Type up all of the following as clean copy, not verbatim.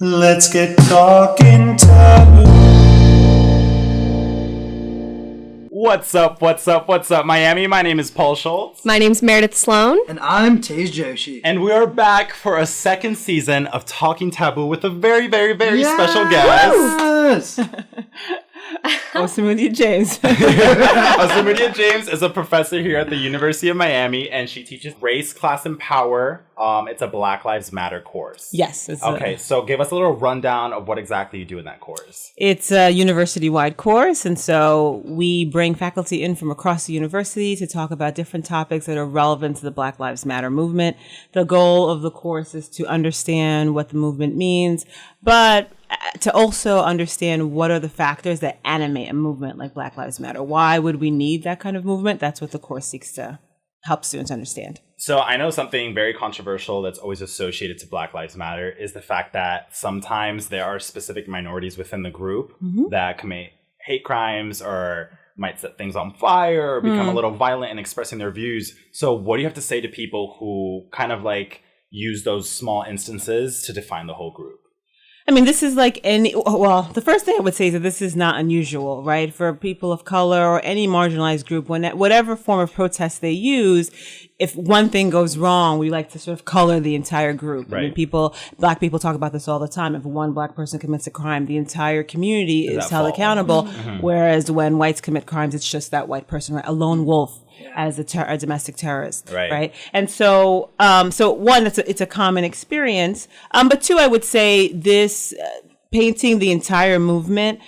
Let's get talking taboo. What's up, Miami? My name is Paul Schultz. My name's Meredith Sloan. And I'm Tej Joshi. And we are back for a second season of Talking Taboo with a very special guest. Osamudia James. Osamudia James is a professor here at the University of Miami, and she teaches Race, Class, and Power. It's a Black Lives Matter course. Yes. So give us a little rundown of what exactly you do in that course. It's a university-wide course, and so we bring faculty in from across the university to talk about different topics that are relevant to the Black Lives Matter movement. The goal of the course is to understand what the movement means, but to also understand what are the factors that animate a movement like Black Lives Matter. Why would we need that kind of movement? That's what the course seeks to help students understand. So I know something very controversial that's always associated to Black Lives Matter is the fact that sometimes there are specific minorities within the group that commit hate crimes or might set things on fire or become a little violent in expressing their views. So what do you have to say to people who kind of like use those small instances to define the whole group? I mean, this is like the first thing I would say is that this is not unusual, right? For people of color or any marginalized group, whatever form of protest they use, if one thing goes wrong, we like to sort of color the entire group. Right. I mean, Black people talk about this all the time. If one Black person commits a crime, the entire community is held accountable. Whereas when whites commit crimes, it's just that white person, right? A lone wolf as a domestic terrorist, right? And so, one, it's a common experience. But two, I would say this painting the entire movement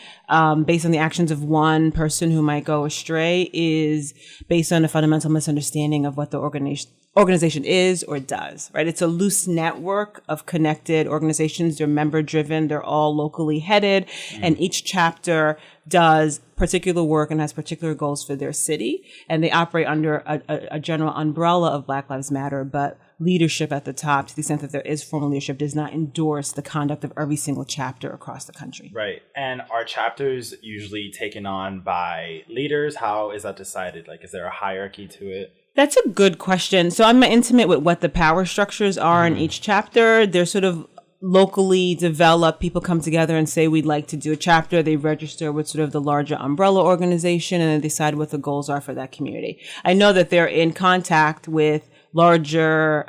based on the actions of one person who might go astray is based on a fundamental misunderstanding of what the organization is or does, right? It's a loose network of connected organizations. They're member driven. They're all locally headed. And each chapter does particular work and has particular goals for their city. And they operate under a general umbrella of Black Lives Matter, but leadership at the top, to the extent that there is formal leadership, does not endorse the conduct of every single chapter across the country. Right. And are chapters usually taken on by leaders? How is that decided? Like, is there a hierarchy to it? That's a good question. So I'm intimate with what the power structures are in each chapter. They're sort of locally developed. People come together and say, we'd like to do a chapter. They register with sort of the larger umbrella organization and then decide what the goals are for that community. I know that they're in contact with larger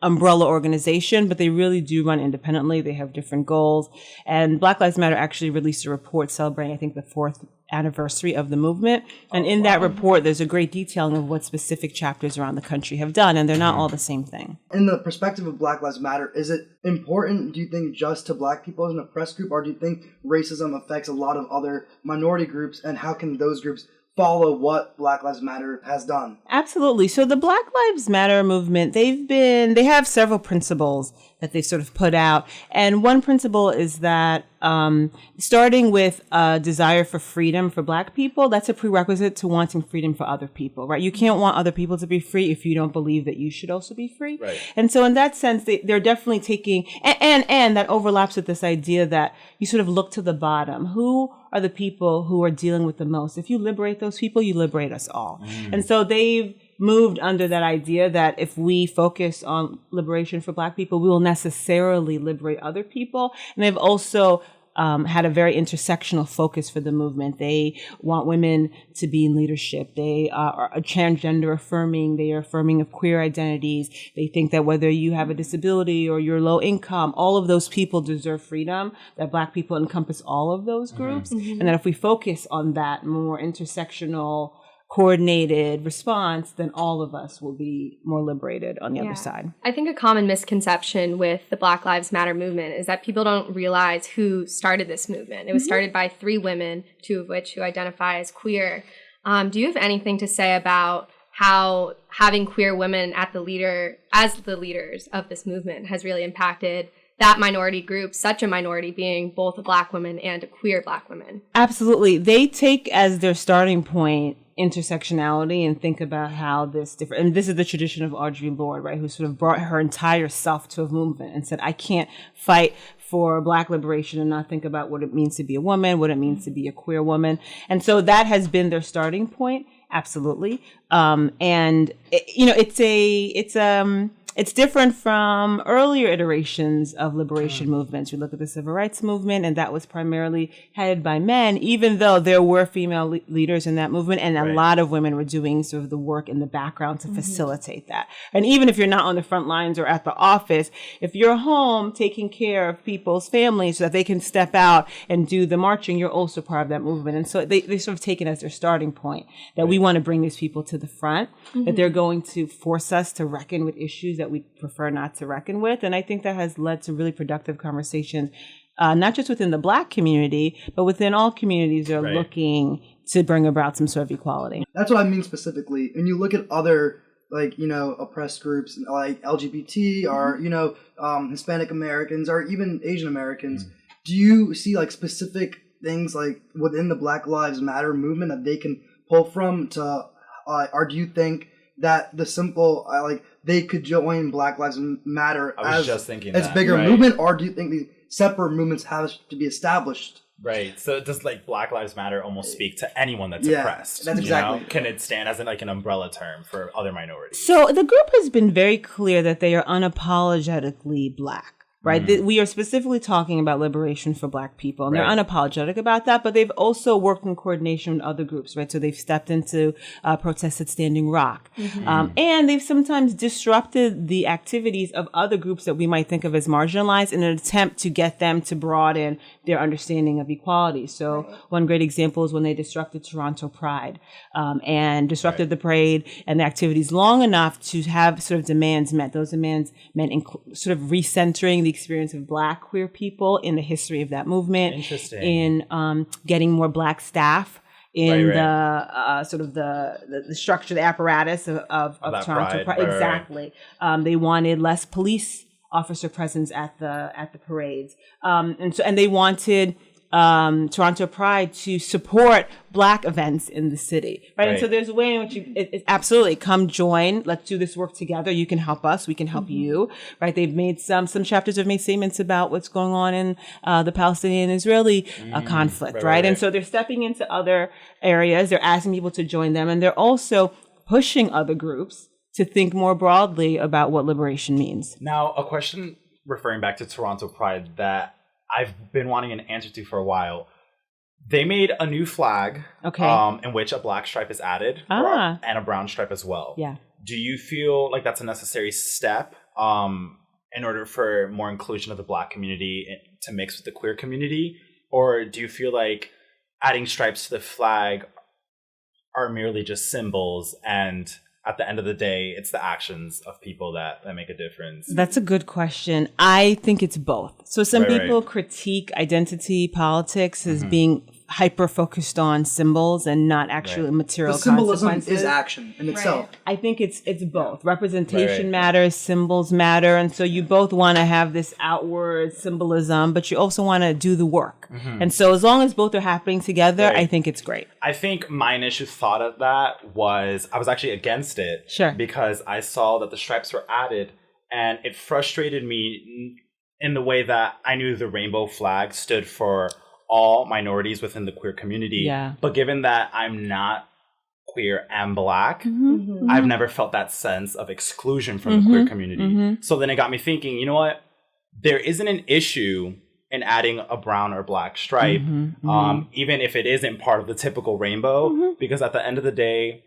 umbrella organization, but they really do run independently. They have different goals. And Black Lives Matter actually released a report celebrating, I think, the 4th anniversary of the movement. And in that report, there's a great detailing of what specific chapters around the country have done, and they're not all the same thing. In the perspective of Black Lives Matter, is it important, do you think, just to Black people as an oppressed group, or do you think racism affects a lot of other minority groups, and how can those groups follow what Black Lives Matter has done? Absolutely. So the Black Lives Matter movement, they have several principles that they sort of put out. And one principle is that starting with a desire for freedom for Black people, that's a prerequisite to wanting freedom for other people, right? You can't want other people to be free if you don't believe that you should also be free. Right. And so in that sense, they're definitely taking, and that overlaps with this idea that you sort of look to the bottom. Who are the people who are dealing with the most? If you liberate those people, you liberate us all. And so they've moved under that idea that if we focus on liberation for Black people, we will necessarily liberate other people. And they've also had a very intersectional focus for the movement. They want women to be in leadership. They are transgender affirming. They are affirming of queer identities. They think that whether you have a disability or you're low income, all of those people deserve freedom, that Black people encompass all of those groups. And that if we focus on that more intersectional, coordinated response, then all of us will be more liberated on the other side. I think a common misconception with the Black Lives Matter movement is that people don't realize who started this movement. It was started by 3 women, 2 of which who identify as queer. Do you have anything to say about how having queer women as the leaders of this movement has really impacted that minority group, such a minority being both a Black woman and a queer Black woman? Absolutely. They take as their starting point intersectionality and think about how this different, and this is the tradition of Audre Lorde, right, who sort of brought her entire self to a movement and said, I can't fight for Black liberation and not think about what it means to be a woman, what it means to be a queer woman. And so that has been their starting point. Absolutely. And it, it's it's different from earlier iterations of liberation movements. We look at the civil rights movement, and that was primarily headed by men, even though there were female leaders in that movement, and a lot of women were doing sort of the work in the background to facilitate that. And even if you're not on the front lines or at the office, if you're home taking care of people's families so that they can step out and do the marching, you're also part of that movement. And so they sort of take it as their starting point, that we want to bring these people to the front, that they're going to force us to reckon with issues that we prefer not to reckon with. And I think that has led to really productive conversations, not just within the Black community, but within all communities that are looking to bring about some sort of equality. That's what I mean specifically. When you look at other, like, oppressed groups like LGBT or, Hispanic Americans or even Asian Americans, do you see like specific things like within the Black Lives Matter movement that they can pull from to, or do you think that the simple, they could join Black Lives Matter as bigger movement, or do you think these separate movements have to be established? Right. So does like Black Lives Matter almost speak to anyone that's oppressed? That's exactly. Can it stand as an umbrella term for other minorities? So the group has been very clear that they are unapologetically Black. Right. We are specifically talking about liberation for Black people, and they're unapologetic about that. But they've also worked in coordination with other groups. Right. So they've stepped into protests at Standing Rock, and they've sometimes disrupted the activities of other groups that we might think of as marginalized in an attempt to get them to broaden their understanding of equality. So one great example is when they disrupted Toronto Pride and disrupted the parade and the activities long enough to have sort of demands met. Those demands meant sort of recentering the experience of Black queer people in the history of that movement. Interesting. In getting more Black staff in the sort of the structure, the apparatus of Toronto Pride. Exactly. They wanted less police officer presence at the parades, and they wanted Toronto Pride to support Black events in the city, right? And so there's a way in which it's absolutely come join. Let's do this work together. You can help us. We can help you, right? They've made some chapters have made statements about what's going on in the Palestinian-Israeli conflict, right? And so they're stepping into other areas. They're asking people to join them, and they're also pushing other groups to think more broadly about what liberation means. Now, a question referring back to Toronto Pride that I've been wanting an answer to for a while. They made a new flag in which a Black stripe is added and a brown stripe as well. Yeah. Do you feel like that's a necessary step in order for more inclusion of the Black community to mix with the queer community? Or do you feel like adding stripes to the flag are merely just symbols, and at the end of the day, it's the actions of people that make a difference? That's a good question. I think it's both. So some people critique identity politics as being hyper-focused on symbols and not actually material symbolism consequences. is action in itself. I think it's both. Representation matters, symbols matter, and so you both want to have this outward symbolism, but you also want to do the work. And so as long as both are happening together, I think it's great. I think my initial thought of that was I was actually against it. Sure. Because I saw that the stripes were added, and it frustrated me in the way that I knew the rainbow flag stood for all minorities within the queer community. Yeah. But given that I'm not queer and Black, I've never felt that sense of exclusion from the queer community. So then it got me thinking, you know what? There isn't an issue in adding a brown or Black stripe, even if it isn't part of the typical rainbow, because at the end of the day,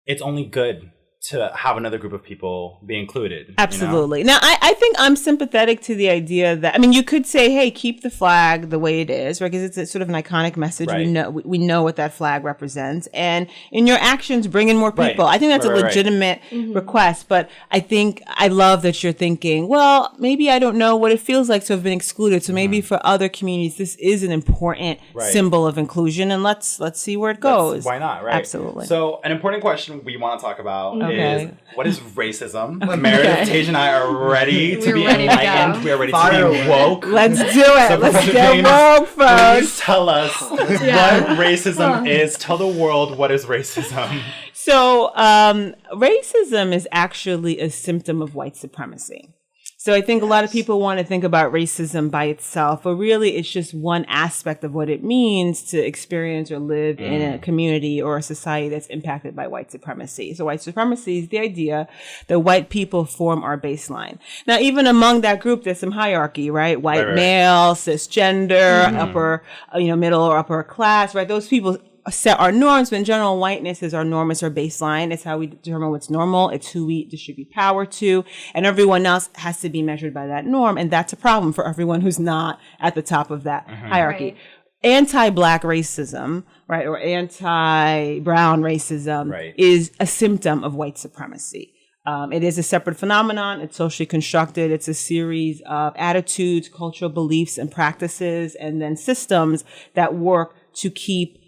it's only good to have another group of people be included. Absolutely. Now, I think I'm sympathetic to the idea that, I mean, you could say, hey, keep the flag the way it is, right? Because it's a sort of an iconic message. Right. We know what that flag represents. And in your actions, bring in more people. I think that's a legitimate request. But I think I love that you're thinking, well, maybe I don't know what it feels like to have been excluded. So maybe for other communities, this is an important symbol of inclusion. And let's see where it goes. Why not, right? Absolutely. So an important question we want to talk about is, what is racism? Meredith, Tage, and I are ready to be enlightened. We are ready to be woke. Let's do it. So Let's get woke, folks. Please tell us what racism is. Tell the world what is racism. So racism is actually a symptom of white supremacy. So I think a lot of people want to think about racism by itself, but really it's just one aspect of what it means to experience or live in a community or a society that's impacted by white supremacy. So white supremacy is the idea that white people form our baseline. Now, even among that group, there's some hierarchy, right? White male, cisgender, upper, middle or upper class, right? Those people set our norms, but in general, whiteness is our norm, it's our baseline. It's how we determine what's normal. It's who we distribute power to. And everyone else has to be measured by that norm. And that's a problem for everyone who's not at the top of that hierarchy. Right. Anti-Black racism, right, or anti-brown racism is a symptom of white supremacy. It is a separate phenomenon. It's socially constructed. It's a series of attitudes, cultural beliefs, and practices, and then systems that work to keep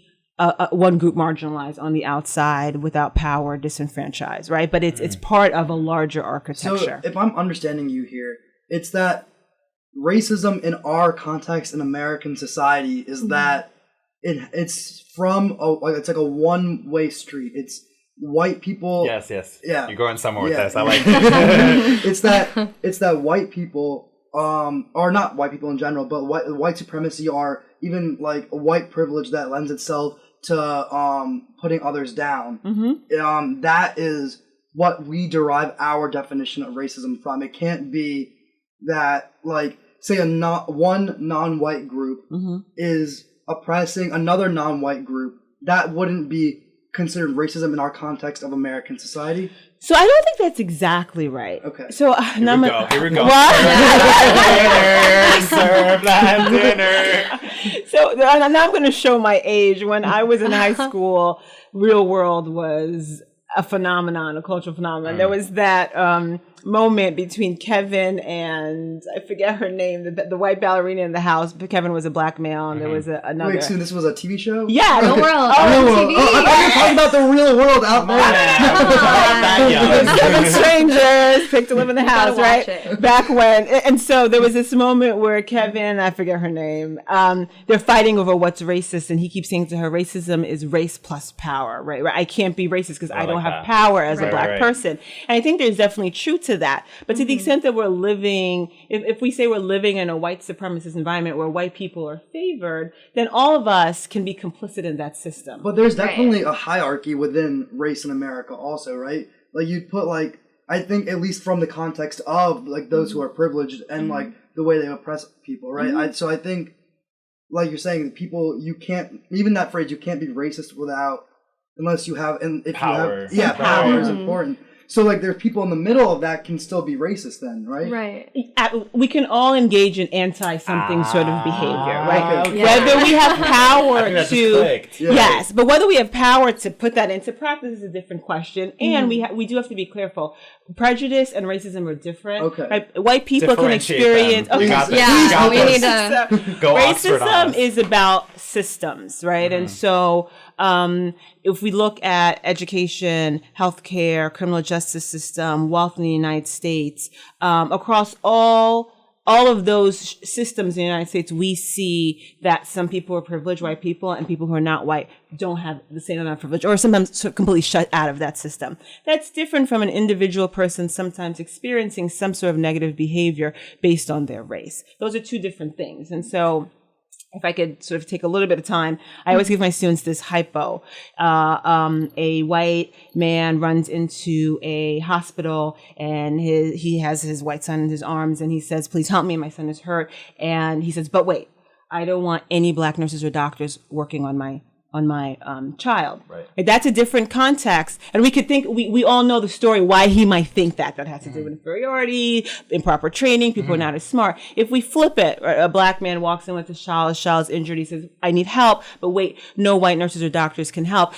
one group marginalized on the outside, without power, disenfranchised, right? But it's part of a larger architecture. So if I'm understanding you here, it's that racism in our context in American society is that it's it's like a one-way street. It's white people. Yes. Yeah. You're going somewhere with this. I like it. It's that white people, or not white people in general, but white supremacy, are even like a white privilege that lends itself to putting others down. That is what we derive our definition of racism from. It can't be that, like, say one non-white group is oppressing another non-white group. That wouldn't be considered racism in our context of American society. So I don't think that's exactly right. Okay. So Here we go. What? Serve that dinner. So now I'm going to show my age. When I was in high school, Real World was a phenomenon, a cultural phenomenon. There was that moment between Kevin and, I forget her name, the white ballerina in the house. But Kevin was a Black male, and there was another. Wait, so this was a TV show? Yeah, Real World. Real World. TV. Oh, I thought you were talking about the Real World out there. Seven strangers picked to live in the house, watch right? it. Back when, and so there was this moment where Kevin, I forget her name, they're fighting over what's racist, and he keeps saying to her, racism is race plus power, right? I can't be racist because I don't have power as a Black person. And I think there's definitely truth to that. But to the extent that we're living, if we say we're living in a white supremacist environment where white people are favored, then all of us can be complicit in that system. But there's definitely a hierarchy within race in America also, right? Like, you'd put, like, I think at least from the context of, like, those who are privileged and, like, the way they oppress people, right? So I think, like you're saying, people, you can't, even that phrase, you can't be racist without, unless you have, and if power. you have, power is important. So, like, there's people in the middle of that can still be racist then, right? Right. We can all engage in anti-something sort of behavior, right? Okay. Whether we have power to, Yeah. yes, but whether we have power to put that into practice is a different question. And we do have to be careful. Prejudice and racism are different. Okay. Right? White people can Differentiate experience. them. We got this. Yeah, we need So, to. Go Oxford on racism us. is about systems, right? And so if we look at education, healthcare, criminal justice system, wealth in the United States, across all of those systems in the United States, we see that some people are privileged, white people, and people who are not white don't have the same amount of privilege, or sometimes sort of completely shut out of that system. That's different from an individual person sometimes experiencing some sort of negative behavior based on their race. Those are two different things. And so if I could sort of take a little bit of time, I always give my students this hypo. A white man runs into a hospital, and he has his white son in his arms, and he says, "Please help me, my son is hurt." And he says, "But wait, I don't want any Black nurses or doctors working on my child." Right. That's a different context. And we could think, we all know the story why he might think that. That has to do with inferiority, improper training, people are not as smart. If we flip it, right, a Black man walks in with his child's injured, he says, "I need help," but wait, no white nurses or doctors can help.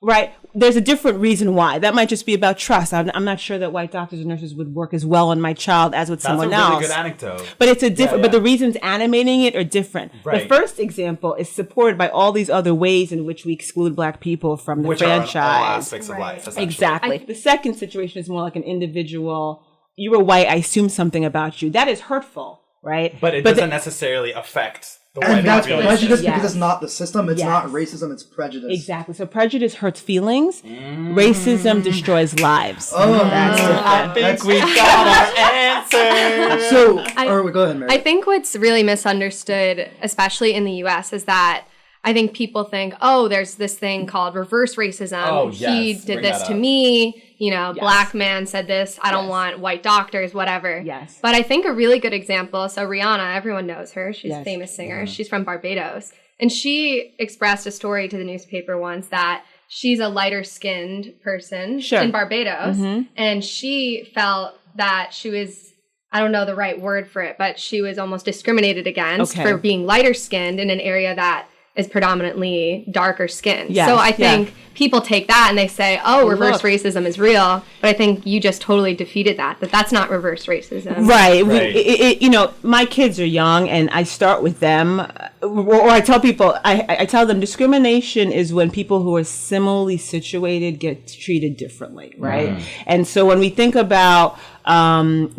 Right? There's a different reason why. That might just be about trust. I'm not sure that white doctors and nurses would work as well on my child as with someone else. That's a really good anecdote. But it's a different. But the reasons animating it are different. Right. The first example is supported by all these other ways in which we exclude Black people from the franchise. Are in all aspects of life, essentially. Exactly. The second situation is more like an individual. You were white. I assume something about you. That is hurtful, right? But it doesn't necessarily affect And that's population. prejudice Yes. because it's not the system, it's Yes. not racism, it's prejudice. Exactly. So prejudice hurts feelings. Racism destroys lives. Oh, That's I different. think we got our answer. So, go ahead, Mary. I think what's really misunderstood, especially in the US, is that I think people think, oh, there's this thing called reverse racism. Oh, He yes. did Bring this that to up. me. Yes. Black man said this. I don't Yes. want white doctors, whatever. Yes. But I think a really good example, so Rihanna, everyone knows her. She's a Yes. famous singer. She's from Barbados. And she expressed a story to the newspaper once that she's a lighter skinned person Sure. in Barbados. And she felt that she was, I don't know the right word for it, but she was almost discriminated against Okay. for being lighter skinned in an area that is predominantly darker skinned. Yes, So I think people take that and they say, oh, reverse look. racism is real. But I think you just totally defeated that that's not reverse racism. Right. Right. My kids are young, and I start with them, or I tell people, I tell them discrimination is when people who are similarly situated get treated differently, right? And so when we think about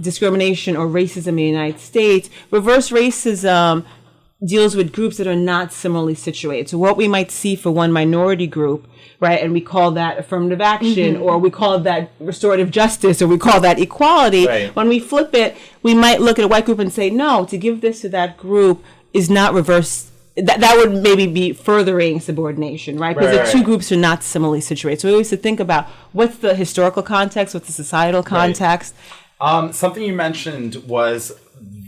discrimination or racism in the United States, reverse racism deals with groups that are not similarly situated. So what we might see for one minority group, right, and we call that affirmative action, or we call that restorative justice, or we call that equality. Right. When we flip it, we might look at a white group and say, no, to give this to that group is not reverse. That would maybe be furthering subordination, right? Because the two groups are not similarly situated. So we always have to think about what's the historical context, what's the societal context. Something you mentioned was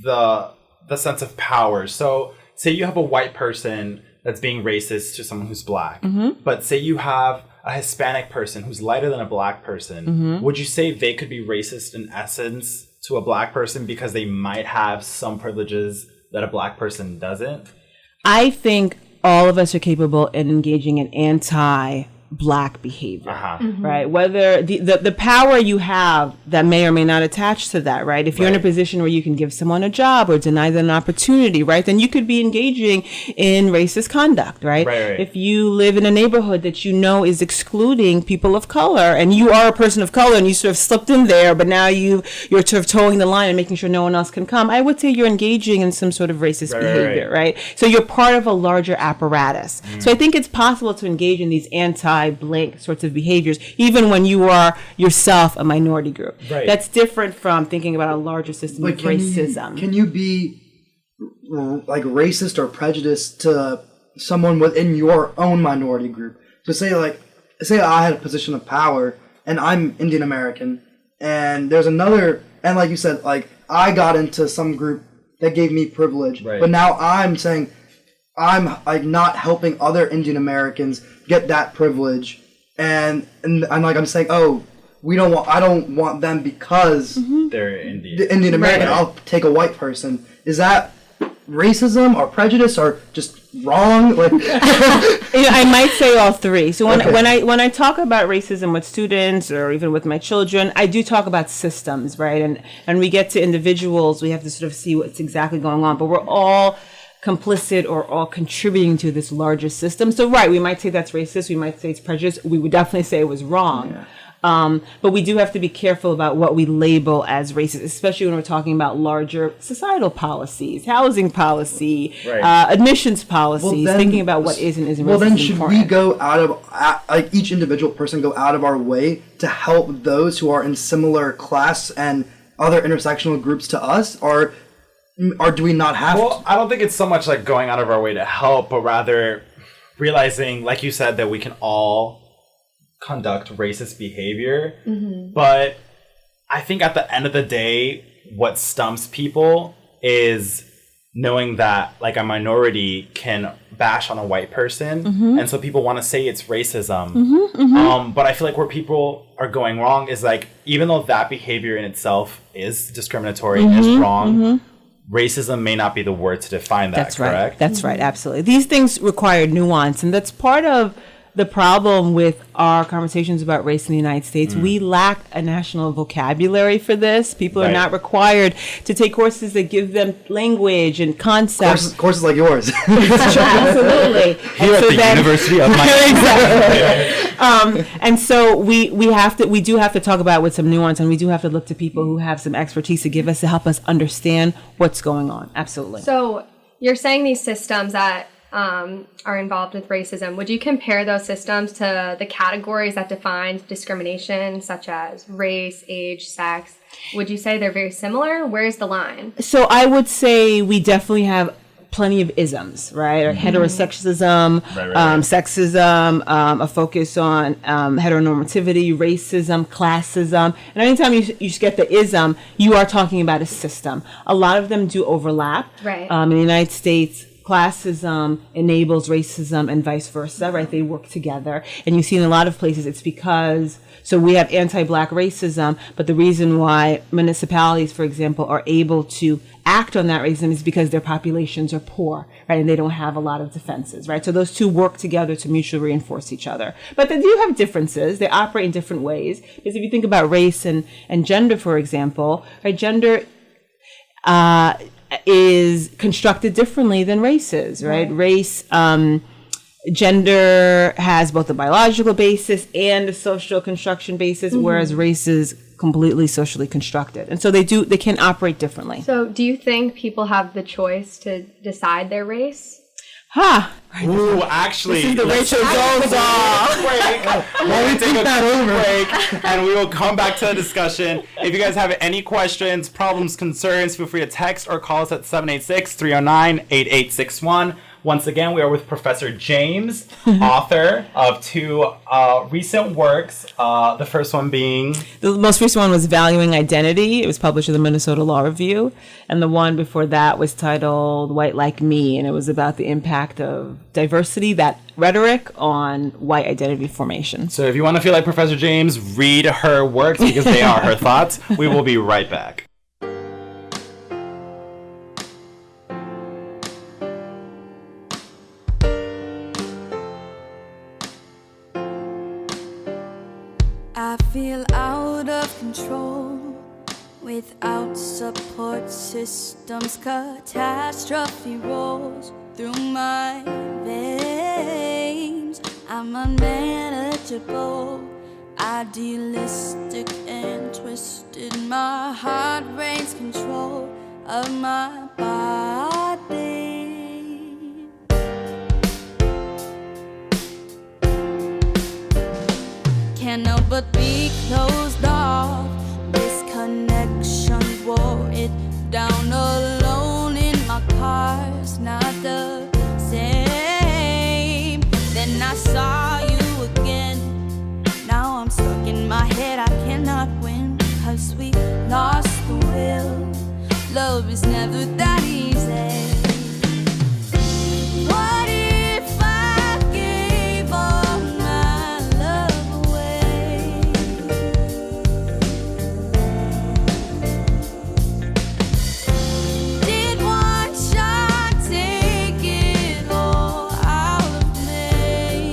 the sense of power. So say you have a white person that's being racist to someone who's black, but say you have a Hispanic person who's lighter than a black person. Would you say they could be racist in essence to a black person because they might have some privileges that a black person doesn't? I think all of us are capable in engaging in anti-black behavior, right? Whether the power you have that may or may not attach to that, right? If you're in a position where you can give someone a job or deny them an opportunity, right? Then you could be engaging in racist conduct, right? If you live in a neighborhood that you know is excluding people of color and you are a person of color and you sort of slipped in there, but now you're sort of towing the line and making sure no one else can come, I would say you're engaging in some sort of racist behavior, right? So you're part of a larger apparatus. So I think it's possible to engage in these anti-blank sorts of behaviors, even when you are yourself a minority group. That's different from thinking about a larger system of racism. Can you be like racist or prejudiced to someone within your own minority group? So say I had a position of power and I'm Indian American and there's another, and like you said, like I got into some group that gave me privilege, but now I'm saying I'm like not helping other Indian Americans get that privilege, and I'm saying, oh, I don't want them because They're Indian. the Indian American. I'll take a white person. Is that racism or prejudice or just wrong? Like, I might say all three. So when I talk about racism with students or even with my children, I do talk about systems, right? And we get to individuals, we have to sort of see what's exactly going on, but we're all complicit or all contributing to this larger system. So we might say that's racist, we might say it's prejudice, we would definitely say it was wrong. But we do have to be careful about what we label as racist, especially when we're talking about larger societal policies, housing policy, admissions policies, thinking about what is and isn't racist. Well, then should important. we go out of, like each individual person go out of our way to help those who are in similar class and other intersectional groups to us, or do we not have to? I don't think it's so much like going out of our way to help, but rather realizing, like you said, that we can all conduct racist behavior. But I think at the end of the day, what stumps people is knowing that like a minority can bash on a white person, and so people want to say it's racism. But I feel like where people are going wrong is like, even though that behavior in itself is discriminatory, is wrong, racism may not be the word to define that. That's correct? Right. That's right. Absolutely. These things require nuance, and that's part of the problem with our conversations about race in the United States. We lack a national vocabulary for this. People are not required to take courses that give them language and concepts. Courses like yours. Absolutely. Here at the University of Exactly. And so we do have to talk about it with some nuance, and we do have to look to people who have some expertise to help us understand what's going on. Absolutely. So you're saying these systems that are involved with racism, would you compare those systems to the categories that define discrimination, such as race, age, sex? Would you say they're very similar? Where's the line? So I would say we definitely have plenty of isms, right? Or heterosexism, sexism, a focus on heteronormativity, racism, classism. And anytime you get the ism, you are talking about a system. A lot of them do overlap. Right. In the United States, classism enables racism and vice versa, right? They work together. And you see in a lot of places it's because, so we have anti-Black racism, but the reason why municipalities, for example, are able to act on that racism is because their populations are poor, right? And they don't have a lot of defenses, right? So those two work together to mutually reinforce each other. But they do have differences. They operate in different ways. Because if you think about race and gender, for example, right, gender is constructed differently than race is, right? Race, gender has both a biological basis and a social construction basis, whereas race is completely socially constructed. And so they can operate differently. So do you think people have the choice to decide their race? Ooh, actually, this is the Rachel goes off. We'll take a break, and we will come back to the discussion. If you guys have any questions, problems, concerns, feel free to text or call us at 786-309-8861. Once again, we are with Professor James, author of two recent works. The first one being... The most recent one was Valuing Identity. It was published in the Minnesota Law Review. And the one before that was titled White Like Me. And it was about the impact of diversity, that rhetoric, on white identity formation. So if you want to feel like Professor James, read her works because they are her thoughts. We will be right back. I feel out of control without support systems. Catastrophe rolls through my veins. I'm unmanageable, idealistic and twisted. My heart reigns control of my body. Can't help but be closed off. This connection wore it down. Alone in my car's not the same. Then I saw you again. Now I'm stuck in my head, I cannot win. 'Cause we lost the will. Love is never that easy. What if I gave all my love away? Did one shot take it all out of me?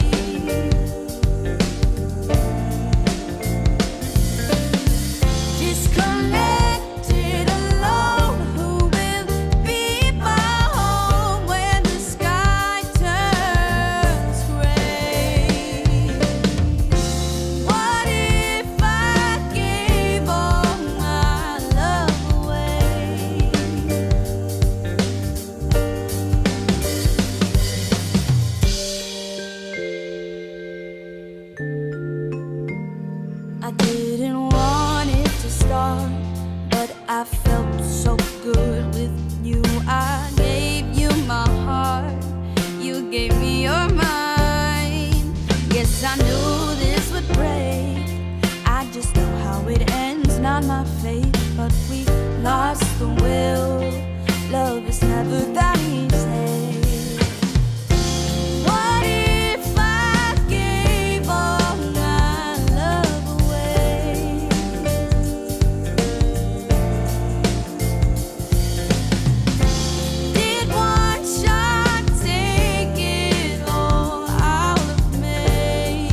Disconnected, alone, who will be my home when the sky turns gray? What if I gave all my love away? I didn't want it to start, but I felt so good with you. I gave you my heart, you gave me your mind. Yes, I knew this would break. I just know how it ends, not my fate. But we lost the will. Love is never that easy. What if I gave all my love away? Did one shot take it all out of me?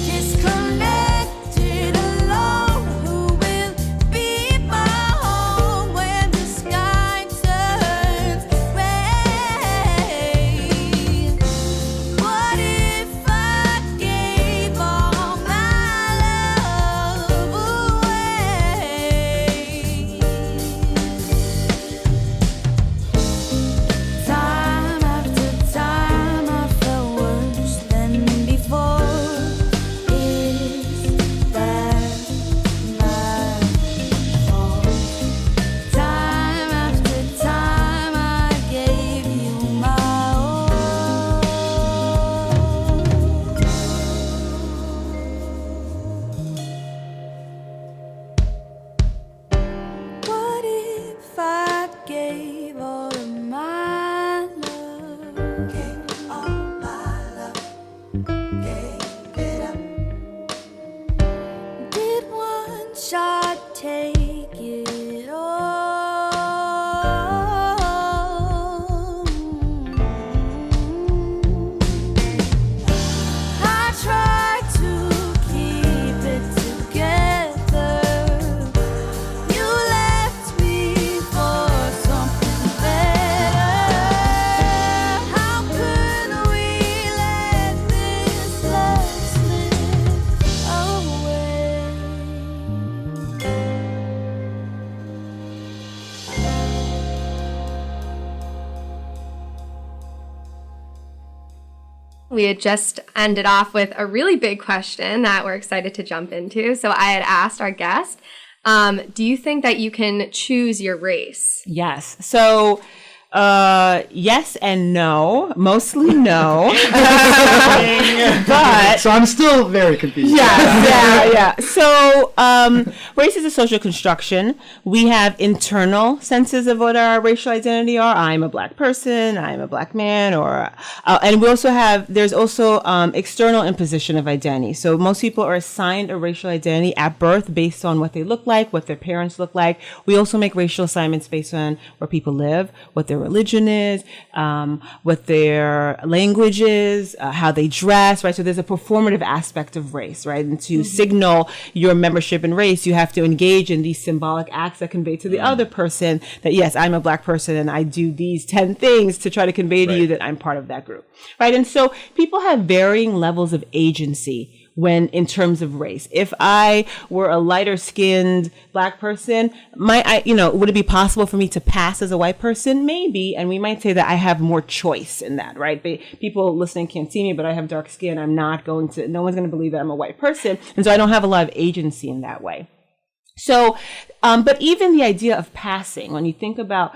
Disconnected, alone, who gave all of my love. Gave all my love. Gave it up. Did one shot take it all? I tried to keep it together. You left me for something better. How could we let this love slip away? We had just ended off with a really big question that we're excited to jump into. So I had asked our guest, do you think that you can choose your race? Yes. So, yes and no. Mostly no. But So I'm still very confused. yeah. So, race is a social construction. We have internal senses of what our racial identity are. I'm a black person. I'm a black man. And we also have, there's also external imposition of identity. So most people are assigned a racial identity at birth based on what they look like, what their parents look like. We also make racial assignments based on where people live, what their religion is, what their language is, how they dress, right? So there's a performative aspect of race, right? And to signal your membership in race, you have to engage in these symbolic acts that convey to the other person that, yes, I'm a black person and I do these 10 things to try to convey to you that I'm part of that group, right? And so people have varying levels of agency when in terms of race. If I were a lighter skinned black person, would it be possible for me to pass as a white person? Maybe. And we might say that I have more choice in that, right? People listening can't see me, but I have dark skin. I'm not going to, no one's going to believe that I'm a white person. And so I don't have a lot of agency in that way. So, but even the idea of passing, when you think about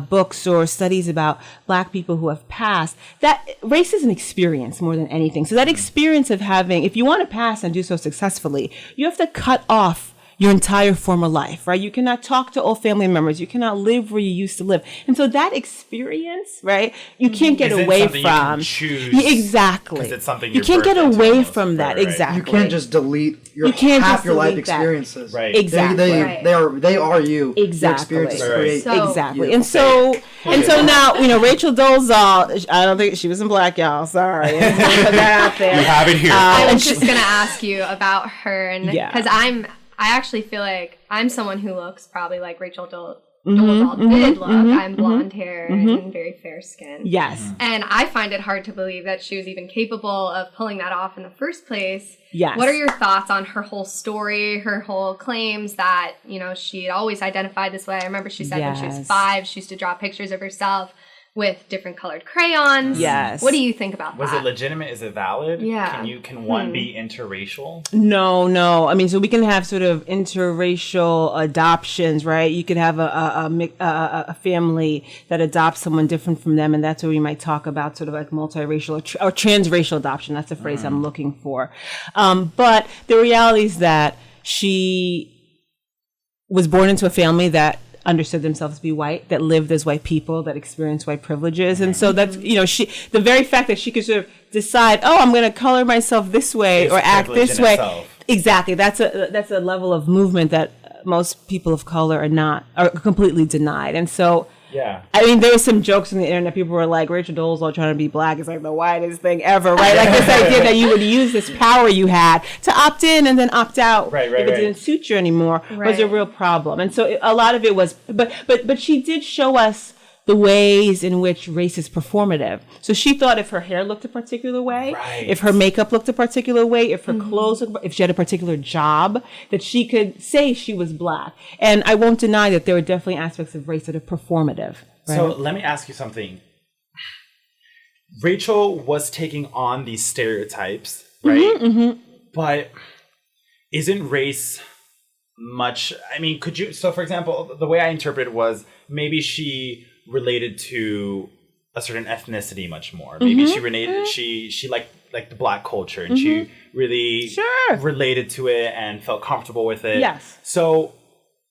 books or studies about black people who have passed, that race is an experience more than anything. So that experience of having, if you want to pass and do so successfully, you have to cut off your entire former life, right? You cannot talk to old family members. You cannot live where you used to live. And so that experience, right, you can't get away from. You can choose. Yeah, exactly. Because it's something you can't get away from that. Right. Exactly. You can't just delete your half your life experiences. Right. Exactly. They are you. Exactly. Your experiences create Exactly. you. And so now, Rachel Dolezal, I don't think she was in black, y'all. Sorry. Put that out there. You have it here. I was just going to ask you about her. And Yeah. because I actually feel like I'm someone who looks probably like Rachel Dolezal did look. I'm blonde hair and very fair skin. Yes. And I find it hard to believe that she was even capable of pulling that off in the first place. Yes. What are your thoughts on her whole story, her whole claims that, she had always identified this way? I remember she said when she was 5, she used to draw pictures of herself with different colored crayons. Yes. What do you think about Was that? it legitimate? Is it valid? Yeah. Can one be interracial? No. I mean, so we can have sort of interracial adoptions, right? You could have a family that adopts someone different from them, and that's where we might talk about sort of like multiracial or transracial adoption. That's the phrase I'm looking for. But the reality is that she was born into a family that understood themselves to be white, that lived as white people, that experienced white privileges. And so that's, the very fact that she could sort of decide, I'm going to color myself this way It's or act this way. itself. Exactly. That's a level of movement that most people of color are completely denied. And so, Yeah. I mean, there were some jokes on the internet. People were like, Rachel Dolezal trying to be black is like the whitest thing ever, right? Like this idea that you would use this power you had to opt in and then opt out if it didn't suit you anymore was a real problem. And so a lot of it was, but she did show us the ways in which race is performative. So she thought if her hair looked a particular way, if her makeup looked a particular way, if her clothes, if she had a particular job, that she could say she was black. And I won't deny that there are definitely aspects of race that are performative. Right? So let me ask you something. Rachel was taking on these stereotypes, right? But isn't race much, could you, so for example, the way I interpreted was maybe she related to a certain ethnicity much more. Maybe she related, she liked the black culture and she really related to it and felt comfortable with it. Yes. So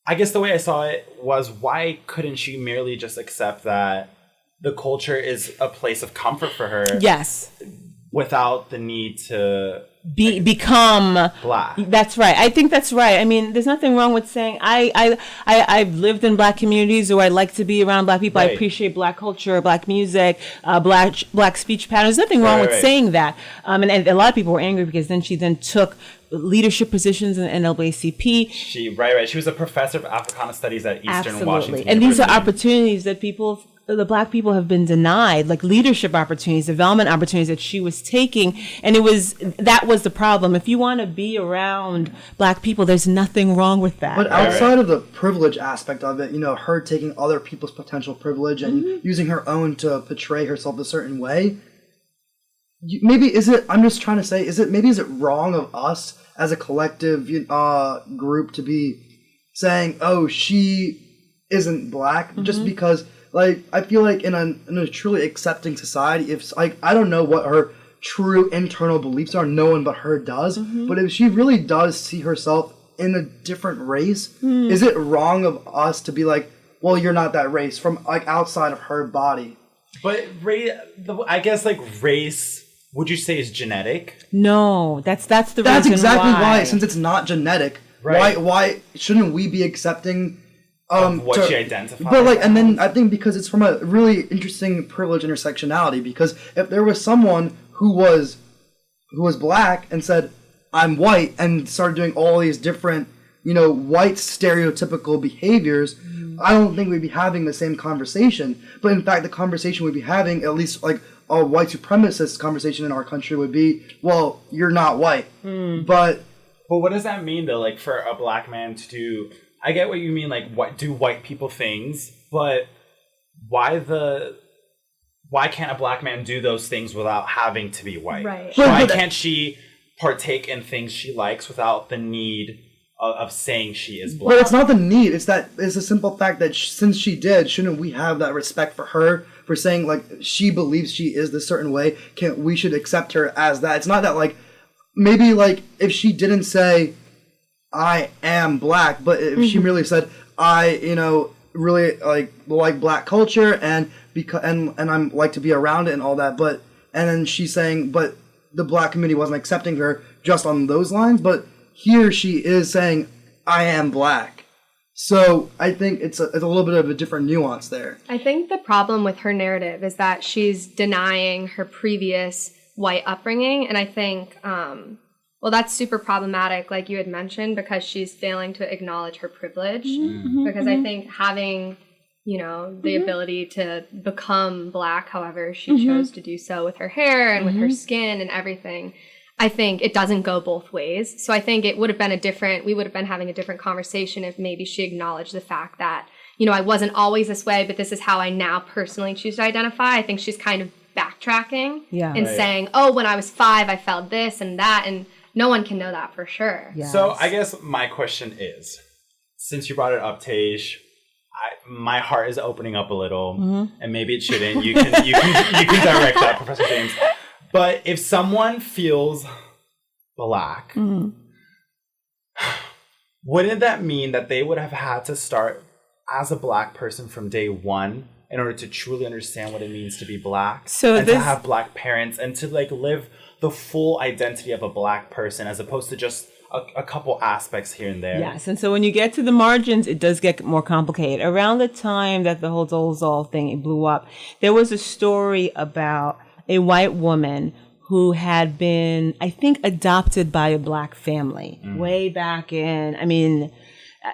I guess the way I saw it was, why couldn't she merely just accept that the culture is a place of comfort for her? Yes. Without the need to become Black. That's right. I think that's right. I mean, there's nothing wrong with saying I've lived in Black communities, or I like to be around Black people. Right. I appreciate Black culture, Black music, Black speech patterns. There's nothing wrong with saying that. And a lot of people were angry because then she took leadership positions in the NAACP. She was a professor of Africana Studies at Eastern Washington And these are University. opportunities that the Black people have been denied, like leadership opportunities, development opportunities that she was taking. And that was the problem. If you want to be around Black people, there's nothing wrong with that. But outside of the privilege aspect of it, her taking other people's potential privilege and using her own to portray herself a certain way, I'm just trying to say, is it wrong of us as a collective group to be saying, oh, she isn't Black, just because, like, I feel like in a truly accepting society, if, like, I don't know what her true internal beliefs are, no one but her does, but if she really does see herself in a different race, is it wrong of us to be like, well, you're not that race, from, like, outside of her body? But I guess, like, race, would you say is genetic? No, that's the reason why. That's exactly why, since it's not genetic, why shouldn't we be accepting of what she identifies? But, like, and then I think because it's from a really interesting privilege intersectionality, because if there was someone who was Black and said, I'm white, and started doing all these different, white stereotypical behaviors, I don't think we'd be having the same conversation. But in fact, the conversation we'd be having, at least like a white supremacist conversation in our country, would be, well, you're not white. But what does that mean, though? Like, for a Black man to do, I get what you mean, like, what do white people things, but why can't a Black man do those things without having to be white? Right. Why can't she partake in things she likes without the need of saying she is Black? But it's not the need. It's a simple fact that since she did, shouldn't we have that respect for her for saying, like, she believes she is this certain way? We should accept her as that. It's not that, like, maybe, like, if she didn't say, I am Black, but if she merely said, I, really like Black culture and I'm like to be around it and all that, and then she's saying, but the Black community wasn't accepting her just on those lines, but here she is saying, I am Black. So I think it's a little bit of a different nuance there. I think the problem with her narrative is that she's denying her previous white upbringing. And I think, that's super problematic, like you had mentioned, because she's failing to acknowledge her privilege. Because I think having, the ability to become Black, however she chose to do so with her hair and with her skin and everything, I think it doesn't go both ways. So I think it would have been we would have been having a different conversation if maybe she acknowledged the fact that, I wasn't always this way, but this is how I now personally choose to identify. I think she's kind of backtracking and saying, oh, when I was 5, I felt this and that, and no one can know that for sure. Yes. So I guess my question is, since you brought it up, Tej, my heart is opening up a little, and maybe it shouldn't. You can direct that, Professor James. But if someone feels Black, wouldn't that mean that they would have had to start as a Black person from day one in order to truly understand what it means to be Black, to have Black parents, and to, like, live the full identity of a Black person, as opposed to just a couple aspects here and there? Yes, and so when you get to the margins, it does get more complicated. Around the time that the whole Dolezal thing blew up, there was a story about a white woman who had been, I think, adopted by a Black family way back in,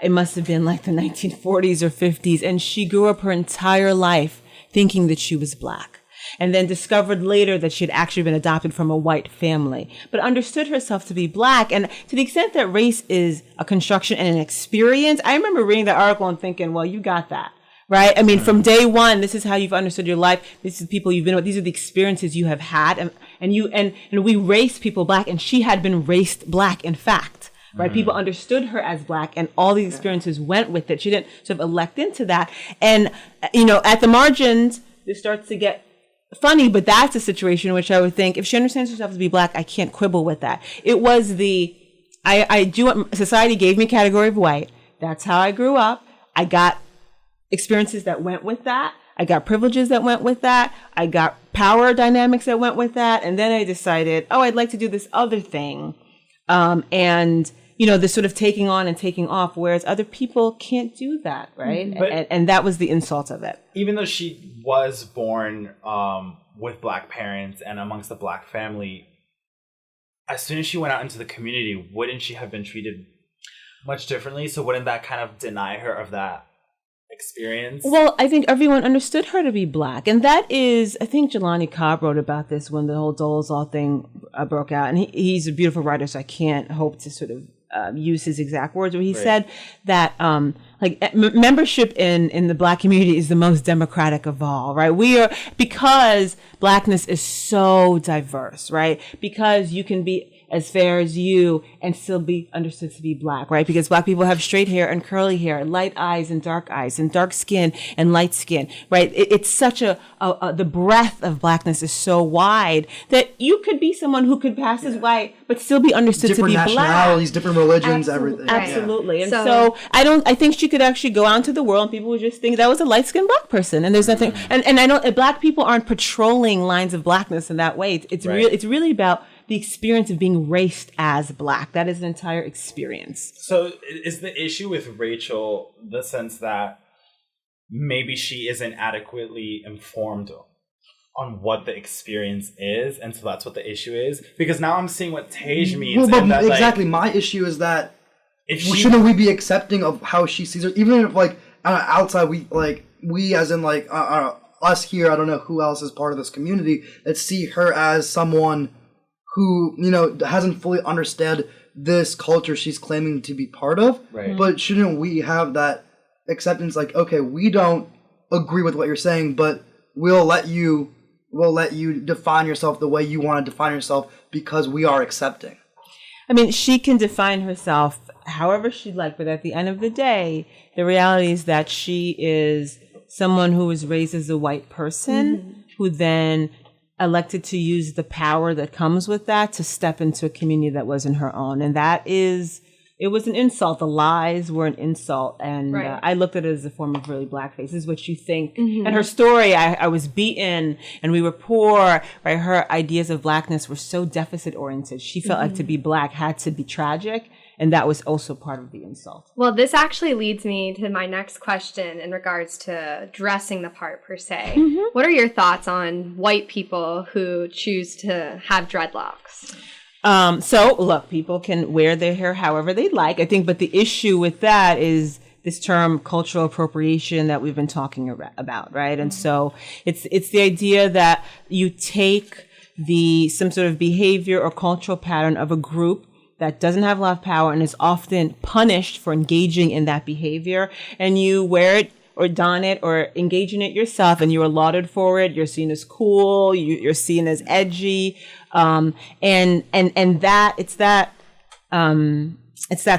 it must have been like the 1940s or 50s. And she grew up her entire life thinking that she was Black, and then discovered later that she had actually been adopted from a white family, but understood herself to be Black. And to the extent that race is a construction and an experience, I remember reading that article and thinking, well, you got that. Right? From day one, this is how you've understood your life. This is the people you've been with. These are the experiences you have had. And we race people Black, and she had been raced Black, in fact. Right? People understood her as Black, and all these experiences went with it. She didn't sort of elect into that. And, at the margins, this starts to get funny, but that's a situation in which I would think, if she understands herself to be Black, I can't quibble with that. It was society gave me a category of white. That's how I grew up. I got experiences that went with that. I got privileges that went with that. I got power dynamics that went with that. And then I decided, I'd like to do this other thing. And, this sort of taking on and taking off, whereas other people can't do that, right? And that was the insult of it. Even though she was born with Black parents and amongst the Black family, as soon as she went out into the community, wouldn't she have been treated much differently? So wouldn't that kind of deny her of that experience? Well, I think everyone understood her to be Black. And that is, I think Jelani Cobb wrote about this when the whole Dolezal thing broke out. And he's a beautiful writer, so I can't hope to sort of use his exact words, where he said that membership in the Black community is the most democratic of all, right? Because Blackness is so diverse, right? Because you can be as fair as you and still be understood to be Black, right? Because Black people have straight hair and curly hair, light eyes and dark skin and light skin, right? It's such the breadth of Blackness is so wide that you could be someone who could pass as white, but still be understood to be Black. Different nationalities, different religions, everything. Absolutely. Yeah. And so I think she could actually go out into the world and people would just think that was a light-skinned Black person. And there's nothing, and I know Black people aren't patrolling lines of Blackness in that way. It's really about the experience of being raced as Black. That is an entire experience. So is the issue with Rachel the sense that maybe she isn't adequately informed on what the experience is, and so that's what the issue is? Because now I'm seeing what Tej means. Well, but exactly, my issue is that shouldn't we be accepting of how she sees her, even if outside we as in us here, I don't know who else is part of this community, that see her as someone who, hasn't fully understood this culture she's claiming to be part of. Right. But shouldn't we have that acceptance, okay, we don't agree with what you're saying, but we'll let you define yourself the way you want to define yourself because we are accepting. I mean, she can define herself however she'd like, but at the end of the day, the reality is that she is someone who was raised as a white person who then elected to use the power that comes with that to step into a community that wasn't her own. And it was an insult. The lies were an insult. And I looked at it as a form of really blackface. This is what you think. And her story, I was beaten and we were poor, right? Her ideas of Blackness were so deficit oriented. She felt like to be Black had to be tragic. And that was also part of the insult. Well, this actually leads me to my next question in regards to dressing the part, per se. What are your thoughts on white people who choose to have dreadlocks? So, look, people can wear their hair however they like, I think. But the issue with that is this term cultural appropriation that we've been talking about, right? And so it's the idea that you take some sort of behavior or cultural pattern of a group that doesn't have a lot of power and is often punished for engaging in that behavior, and you wear it or don it or engage in it yourself, and you are lauded for it. You're seen as cool. You're seen as edgy, and that it's that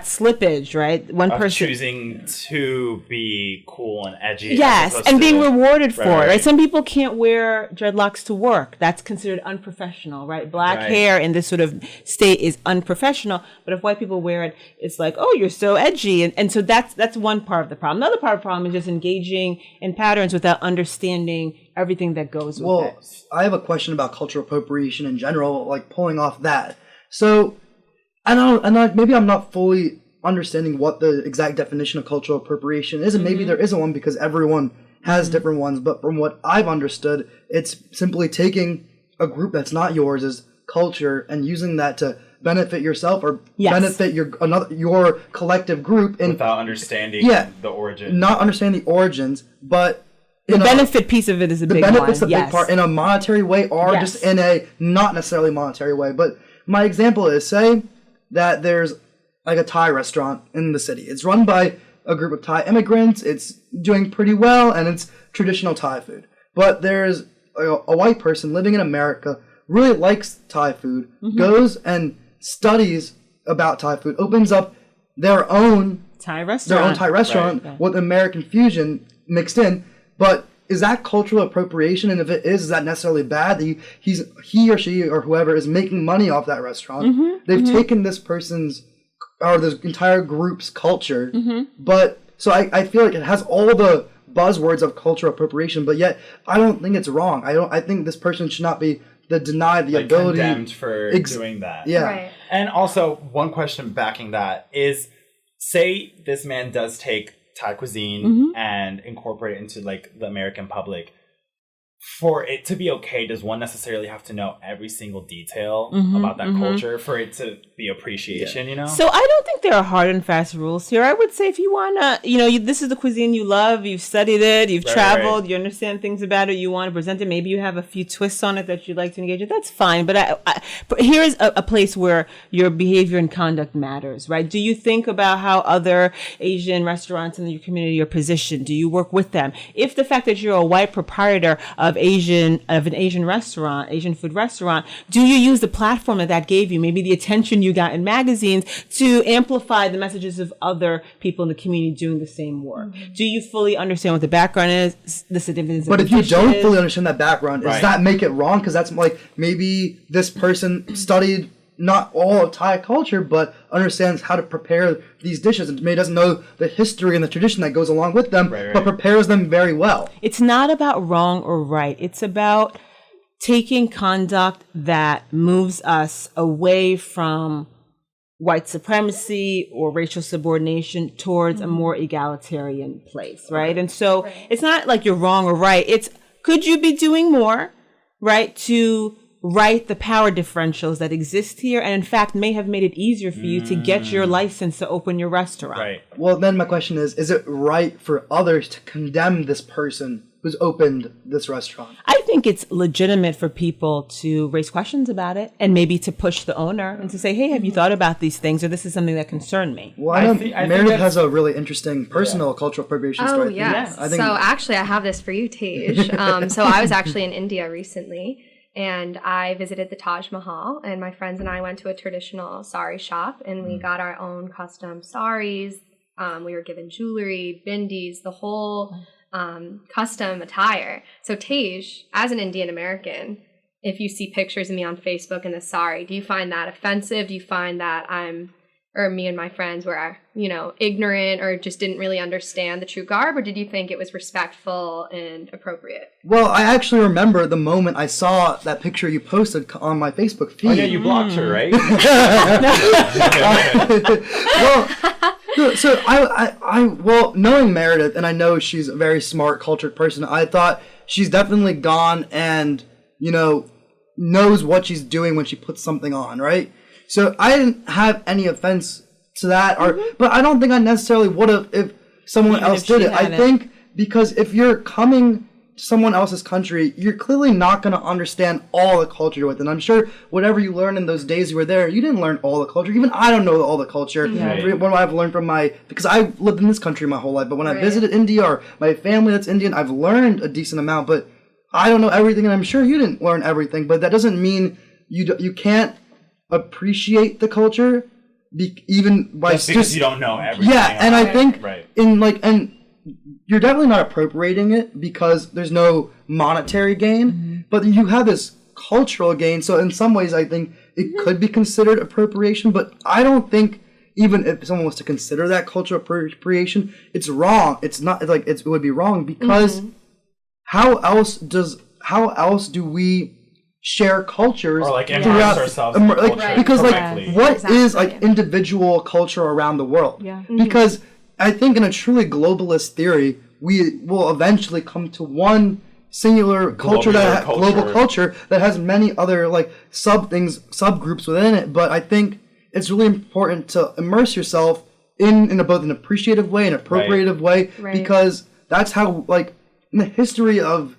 slippage, right? One person choosing to be cool and edgy. Yes, and being rewarded for it, right? Some people can't wear dreadlocks to work. That's considered unprofessional, right? Black hair in this sort of state is unprofessional. But if white people wear it, it's like, oh, you're so edgy. And so that's one part of the problem. Another part of the problem is just engaging in patterns without understanding everything that goes with it. Well, I have a question about cultural appropriation in general, like pulling off that. So, maybe I'm not fully understanding what the exact definition of cultural appropriation is, and maybe there isn't one because everyone has different ones, but from what I've understood, it's simply taking a group that's not yours as culture and using that to benefit yourself or benefit your collective group without understanding the origin. Not understanding the origins, but the benefit piece of it is a big one. The benefit's a big part in a monetary way or just in a not necessarily monetary way. But my example is, say that there's like a Thai restaurant in the city. It's run by a group of Thai immigrants. It's doing pretty well, and it's traditional Thai food. But there's a white person living in America, really likes Thai food, goes and studies about Thai food, opens up their own Thai restaurant with American fusion mixed in. But is that cultural appropriation? And if it is that necessarily bad that he or she or whoever is making money off that restaurant? They've taken this person's or this entire group's culture. But so I feel like it has all the buzzwords of cultural appropriation, but yet I don't think it's wrong. I think this person should not be denied the ability, condemned for doing that. Yeah. Right. And also, one question backing that is, say this man does take Thai cuisine and incorporate it into like the American public. For it to be okay, does one necessarily have to know every single detail about that culture for it to be appreciation, you know? So I don't think there are hard and fast rules here. I would say if you want to, this is the cuisine you love, you've studied it, you've traveled, you understand things about it, you want to present it, maybe you have a few twists on it that you'd like to engage with, that's fine. But but here's a place where your behavior and conduct matters, right? Do you think about how other Asian restaurants in your community are positioned? Do you work with them? If the fact that you're a white proprietor of an Asian restaurant, Asian food restaurant, do you use the platform that gave you, maybe the attention you got in magazines, to amplify the messages of other people in the community doing the same work? Do you fully understand what the background is, the significance But of if the you don't dishes? fully understand that background, does that make it wrong? Because that's like, maybe this person studied not all of Thai culture, but understands how to prepare these dishes, and maybe doesn't know the history and the tradition that goes along with them, but prepares them very well. It's not about wrong or right. It's about taking conduct that moves us away from white supremacy or racial subordination towards a more egalitarian place, right? And so it's not like you're wrong or right. It's, could you be doing more, right, to right the power differentials that exist here, and in fact may have made it easier for you to get your license to open your restaurant. Right. Well, then my question is it right for others to condemn this person who's opened this restaurant? I think it's legitimate for people to raise questions about it and maybe to push the owner and to say, hey, have you thought about these things, or this is something that concerned me? Well, I think Meredith has a really interesting personal cultural appropriation story. Oh, yes. I think so actually, I have this for you, Tej. So I was actually in India recently, and I visited the Taj Mahal, and my friends and I went to a traditional sari shop, and we got our own custom saris. We were given jewelry, bindis, the whole custom attire. So Tej, as an Indian American, if you see pictures of me on Facebook in the sari, do you find that offensive? Do you find that me and my friends were, ignorant or just didn't really understand the true garb? Or did you think it was respectful and appropriate? Well, I actually remember the moment I saw that picture you posted on my Facebook feed. Oh, yeah, you blocked her, right? So well, knowing Meredith, and I know she's a very smart, cultured person, I thought she's definitely gone and, knows what she's doing when she puts something on, right? So I didn't have any offense to that, but I don't think I necessarily would have if someone else did it. I think because if you're coming to someone else's country, you're clearly not going to understand all the culture you're with. And I'm sure whatever you learned in those days you were there, you didn't learn all the culture. Even I don't know all the culture. Right. What I've learned from because I've lived in this country my whole life, but when I visited India or my family that's Indian, I've learned a decent amount, but I don't know everything, and I'm sure you didn't learn everything, but that doesn't mean you can't appreciate the culture even by because you don't know everything. Yeah, and I think and you're definitely not appropriating it because there's no monetary gain, but you have this cultural gain. So in some ways, I think it could be considered appropriation, but I don't think even if someone was to consider that cultural appropriation, it's wrong. It's not it would be wrong because how else do we share cultures or immerse ourselves in culture because correctly. What is individual culture around the world? Because I think in a truly globalist theory, we will eventually come to one singular culture global culture that has many other subgroups within it. But I think it's really important to immerse yourself in both an appreciative way and appropriative way, because that's how in the history of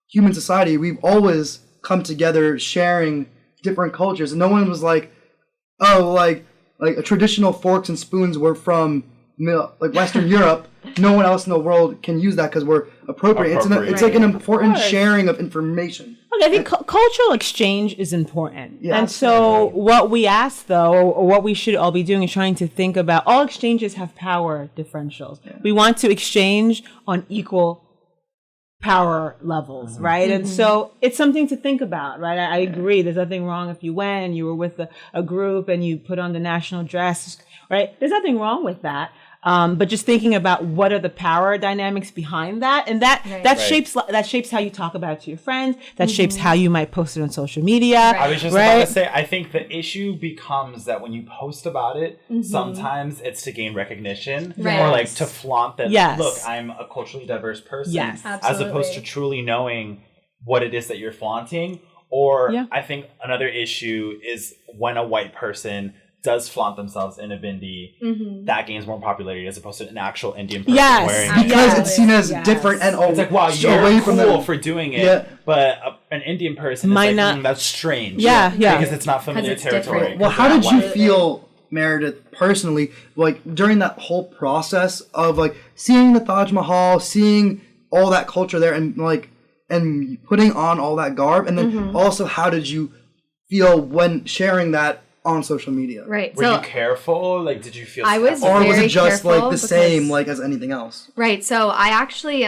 human society we've always come together sharing different cultures, and no one was like a traditional forks and spoons were from Western Europe. No one else in the world can use that because we're appropriate. It's an important sharing of information. Okay, I think cultural exchange is important. Yeah, and so what we ask, though, or what we should all be doing is trying to think about all exchanges have power differentials. Yeah. We want to exchange on equal power levels, right? And so it's something to think about, right? I agree. There's nothing wrong if you went and you were with a group and you put on the national dress, right? There's nothing wrong with that. But just thinking about what are the power dynamics behind that, and that shapes how you talk about it to your friends. That shapes how you might post it on social media. I was just about to say, I think the issue becomes that when you post about it, sometimes it's to gain recognition or like to flaunt that. Look, I'm a culturally diverse person, as opposed to truly knowing what it is that you're flaunting. Or I think another issue is when a white person does flaunt themselves in a bindi, that gains more popularity as opposed to an actual Indian person wearing it. Because it's seen as different and it's like, wow, you're away cool from for doing it, but an Indian person might is like, not. That's strange. Because it's not familiar territory. Different. Well, how did you feel, Meredith, personally, like during that whole process of like seeing the Taj Mahal, seeing all that culture there, and like and putting on all that garb, and then also how did you feel when sharing that on social media? Right. Were you careful? Like, did you feel I was or was it just like the because, same like as anything else? Right. So I actually,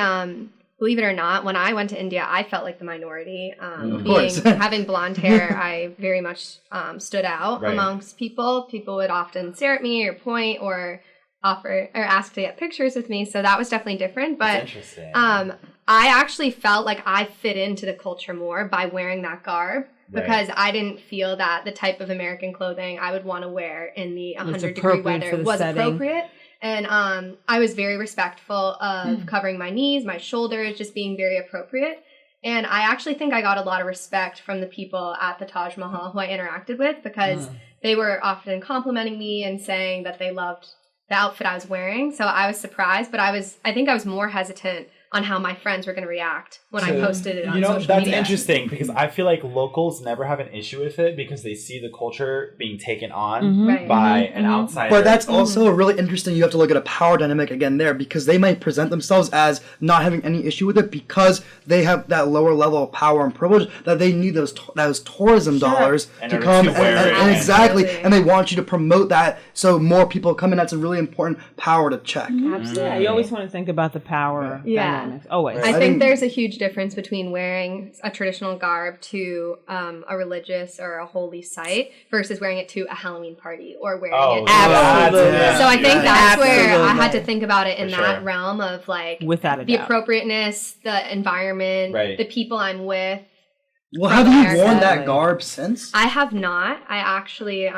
believe it or not, when I went to India, I felt like the minority. Having blonde hair, I very much stood out amongst people. People would often stare at me or point or offer or ask to get pictures with me. So that was definitely different. But interesting. I actually felt like I fit into the culture more by wearing that garb. Because I didn't feel that the type of American clothing I would want to wear in the 100-degree weather was appropriate. And I was very respectful of covering my knees, my shoulders, just being very appropriate. And I actually think I got a lot of respect from the people at the Taj Mahal who I interacted with because they were often complimenting me and saying that they loved the outfit I was wearing. So I was surprised, but I think I was more hesitant on how my friends were going to react when I posted it on social media. That's interesting because I feel like locals never have an issue with it because they see the culture being taken on by an outsider. But that's also really interesting. You have to look at a power dynamic again there because they might present themselves as not having any issue with it because they have that lower level of power and privilege that they need those tourism dollars to come and exactly, and they want you to promote that so more people come in. That's a really important power to check. Absolutely. Yeah, you always want to think about the power dynamics. Always. I think there's a huge difference between wearing a traditional garb to a religious or a holy site versus wearing it to a Halloween party or wearing it. Absolutely. So I think that's where I had to think about it in that realm of like the appropriateness, the environment, the people I'm with. Well, have you worn that garb since? I have not. I actually,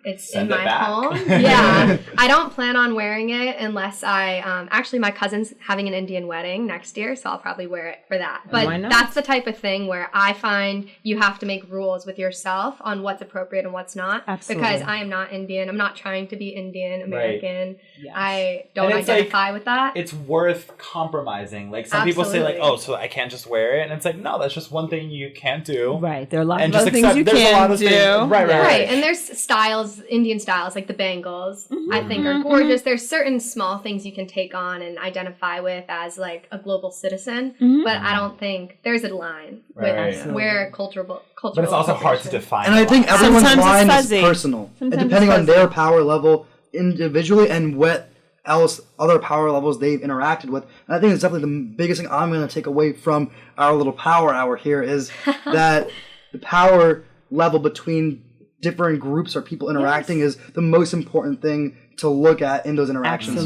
it's in my home. Yeah. I don't plan on wearing it unless actually my cousin's having an Indian wedding next year, so I'll probably wear it for that. But that's the type of thing where I find you have to make rules with yourself on what's appropriate and what's not. Absolutely. Because I am not Indian. I'm not trying to be Indian, American. Right. Yes. I don't identify with that. It's worth compromising. Like some people say like, oh, so I can't just wear it. And it's like, no, that's just one thing you can't do. Right. There are a lot of other things you can do. Right. And there's styles, Indian styles, like the bangles, I think are gorgeous. There's certain small things you can take on and identify with as like a global citizen. But I don't think there's a line with where cultural. But it's also hard to define. And I think everyone's line is personal. And depending on their power level individually and what else other power levels they've interacted with. And I think it's definitely the biggest thing I'm going to take away from our little power hour here is that the power level between different groups or people interacting is the most important thing to look at in those interactions.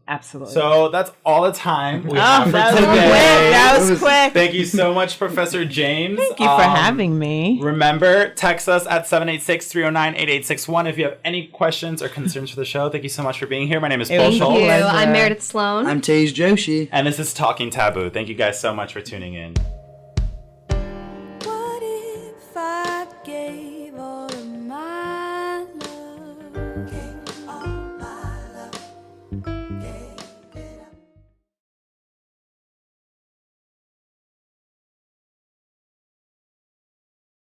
Absolutely. So that's all the time we have for today. That was quick. Thank you so much, Professor James. Thank you for having me. Remember, text us at 786-309-8861 if you have any questions or concerns for the show. Thank you so much for being here. My name is Paul Schultz. Thank you. I'm Meredith Sloan. I'm Tej Joshi. And this is Talking Taboo. Thank you guys so much for tuning in.